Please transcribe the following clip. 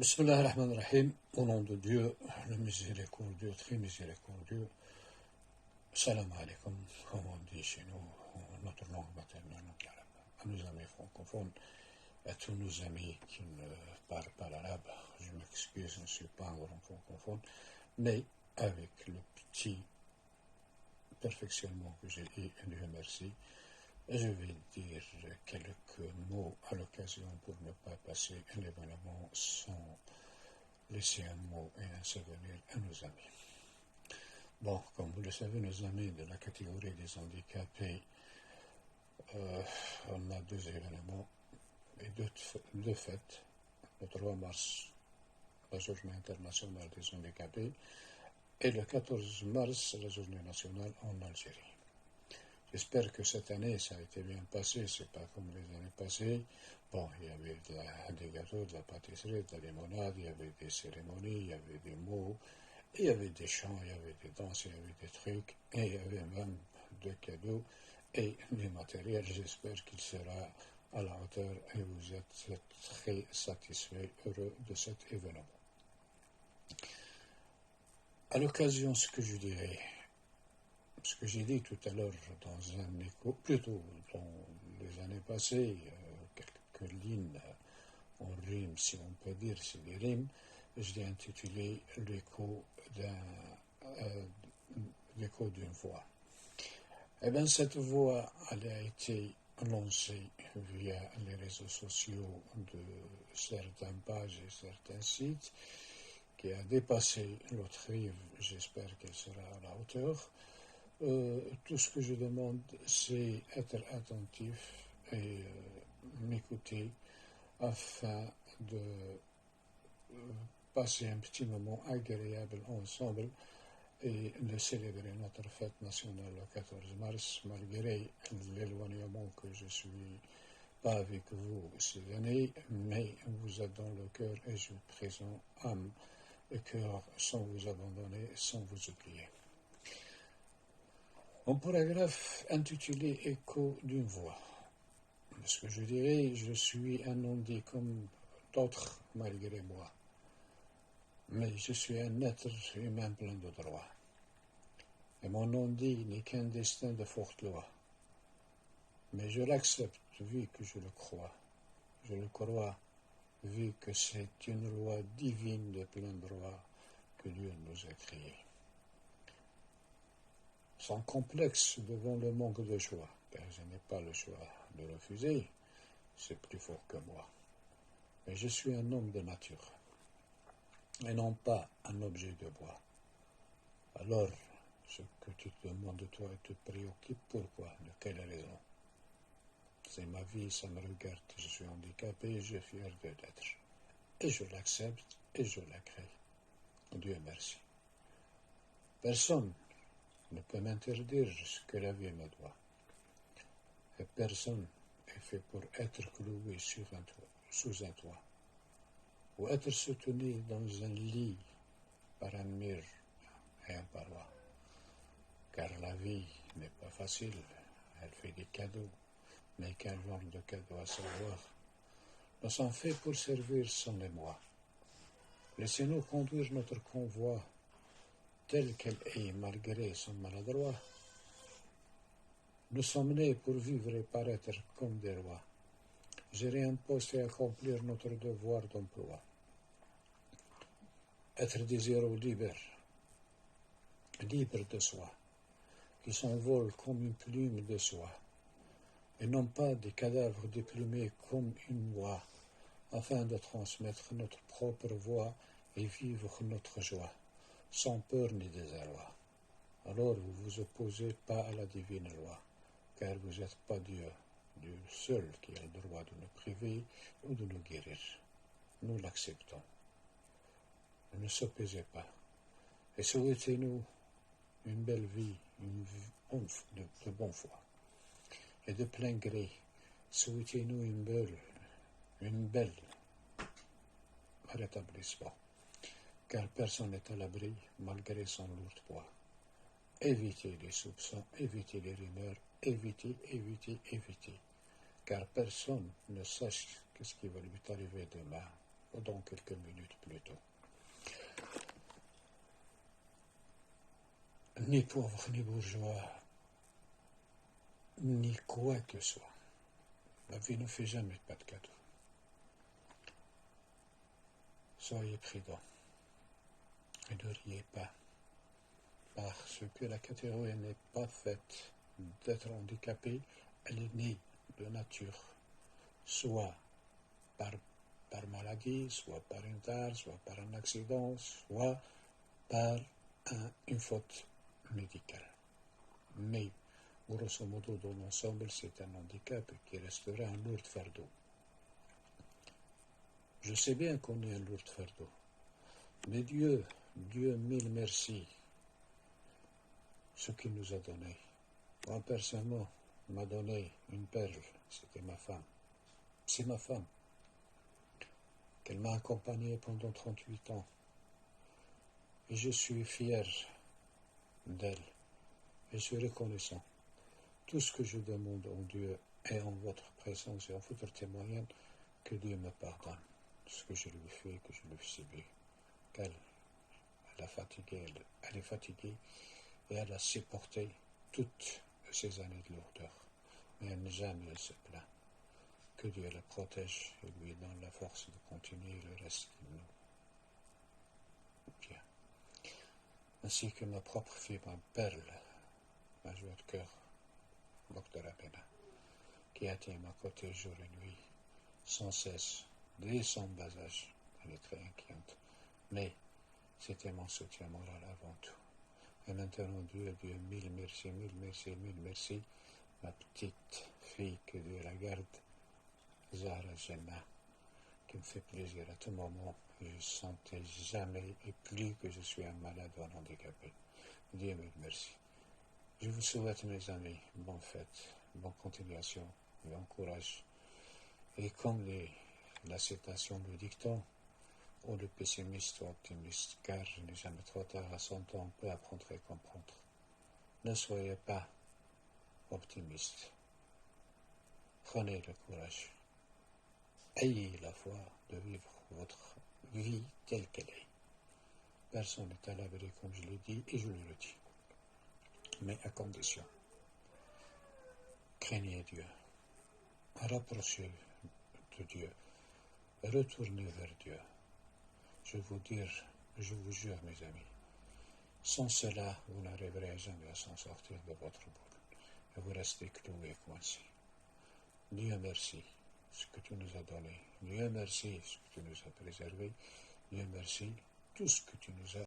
Bismillah ar-Rahman ar-Rahim, au nom de Dieu, le miséricordieux, très miséricordieux. Salam alaikum, comme on dit chez nous, notre langue maternelle, notre arabe. À nos amis francophones, à tous nos amis qui ne parlent pas l'arabe, je m'excuse, je ne suis pas un grand francophone, mais avec le petit perfectionnement que j'ai eu, Dieu merci, je vais dire quelques mots à l'occasion pour ne pas passer un événement sans laisser un mot et un souvenir à nos amis. Bon, comme vous le savez, nos amis de la catégorie des handicapés, on a deux événements et deux fêtes. Le 3 mars, la journée internationale des handicapés, et le 14 mars, la journée nationale en Algérie. J'espère que cette année, ça a été bien passé, c'est pas comme les années passées. Bon, il y avait des gâteaux, de la pâtisserie, de la limonade, il y avait des cérémonies, il y avait des mots, il y avait des chants, il y avait des danses, il y avait des trucs, et il y avait même des cadeaux et des matériels. J'espère qu'il sera à la hauteur et vous êtes très satisfaits, heureux de cet événement. À l'occasion, ce que je dirais, ce que j'ai dit tout à l'heure dans un écho, plutôt dans les années passées, quelques lignes en rime, si on peut dire, c'est des rimes, je l'ai intitulé l'écho d'une voix. Eh bien, cette voix, elle a été lancée via les réseaux sociaux de certaines pages et certains sites, qui a dépassé l'autre rive. J'espère qu'elle sera à la hauteur. Tout ce que je demande, c'est être attentif et m'écouter afin de passer un petit moment agréable ensemble et de célébrer notre fête nationale le 14 mars, malgré l'éloignement que je suis pas avec vous ces années, mais vous êtes dans le cœur et je suis présent, âme et cœur, sans vous abandonner, sans vous oublier. Mon paragraphe intitulé Écho d'une voix. Ce que je dirais, je suis un non-dit comme d'autres malgré moi. Mais je suis un être humain plein de droits. Et mon non-dit n'est qu'un destin de forte loi. Mais je l'accepte vu que je le crois. Je le crois vu que c'est une loi divine de plein droit que Dieu nous a créés. Sans complexe devant le manque de choix, car je n'ai pas le choix de refuser, c'est plus fort que moi. Mais je suis un homme de nature, et non pas un objet de bois. Alors, ce que tu te demandes de toi et te préoccupe, pourquoi, de quelle raison? C'est ma vie, ça me regarde, je suis handicapé, je suis fier de l'être. Et je l'accepte, et je la crée. Dieu merci. Personne ne peut m'interdire ce que la vie me doit. Et personne est fait pour être cloué sous un toit, ou être soutenu dans un lit par un mur et un paroi. Car la vie n'est pas facile, elle fait des cadeaux, mais quel genre de cadeaux à savoir? Nous sommes faits pour servir son émoi. Laissez-nous conduire notre convoi telle qu'elle est malgré son maladroit. Nous sommes nés pour vivre et paraître comme des rois, gérer un poste et accomplir notre devoir d'emploi. Être des héros libres de soi, qui s'envolent comme une plume de soie, et non pas des cadavres déplumés comme une oie, afin de transmettre notre propre voix et vivre notre joie, sans peur ni désarroi. Alors vous vous opposez pas à la divine loi, car vous n'êtes pas Dieu, Dieu seul qui a le droit de nous priver ou de nous guérir. Nous l'acceptons. Ne s'opposez pas, et souhaitez-nous une belle vie, de bonne foi. Et de plein gré, souhaitez-nous une belle rétablissement, car personne n'est à l'abri malgré son lourd poids. Évitez les soupçons, évitez les rumeurs, évitez, car personne ne sache ce qui va lui arriver demain. dans quelques minutes plus tôt. Ni pauvre, ni bourgeois, ni quoi que ce soit. La vie ne fait jamais pas de cadeaux. Soyez prudents et ne riez pas, parce que la catégorie n'est pas faite d'être handicapée, elle est née de nature, soit par maladie, soit par une tare, soit par un accident, soit par une faute médicale. Mais, grosso modo, dans l'ensemble, c'est un handicap qui restera un lourd fardeau. Je sais bien qu'on est un lourd fardeau, mais Dieu mille merci, ce qu'il nous a donné. Moi, personnellement, m'a donné une perle, c'était ma femme. C'est ma femme, qu'elle m'a accompagné pendant 38 ans. Et je suis fier d'elle. Je suis reconnaissant. Tout ce que je demande en Dieu et en votre présence et en votre témoignage, que Dieu me pardonne. Ce que je lui fais, que je lui subis. Qu'elle est fatiguée et elle a supporté toutes ces années de lourdeur. Mais elle n'a jamais se plaint. Que Dieu la protège et lui donne la force de continuer le reste de nous. Bien. Ainsi que ma propre fille, ma perle, ma joie de cœur, Docteur Abena, qui a été à ma côté jour et nuit, sans cesse, dès son bas âge. Elle est très inquiète. Mais c'était mon soutien moral avant tout. Et maintenant, Dieu, mille merci, ma petite fille, que Dieu la garde, Zahra Jenna, qui me fait plaisir à tout moment. Je ne sentais jamais et plus que je suis un malade ou un handicapé. Dieu mille merci. Je vous souhaite, mes amis, bonne fête, bonne continuation, bon courage. Et comme la citation, le dicton, ou le pessimiste ou optimiste, car je n'ai jamais trop tard à 100 ans, on peut apprendre et comprendre. Ne soyez pas optimiste. Prenez le courage. Ayez la foi de vivre votre vie telle qu'elle est. Personne n'est à l'abri, comme je l'ai dit, et je le dis. Mais à condition. Craignez Dieu. Rapprochez de Dieu. Retournez vers Dieu. Je vous jure, mes amis, sans cela, vous n'arriverez jamais à s'en sortir de votre boule. Et vous restez cloué et coincé. Dieu merci, ce que tu nous as donné. Dieu merci, ce que tu nous as préservé. Dieu merci, tout ce que tu nous as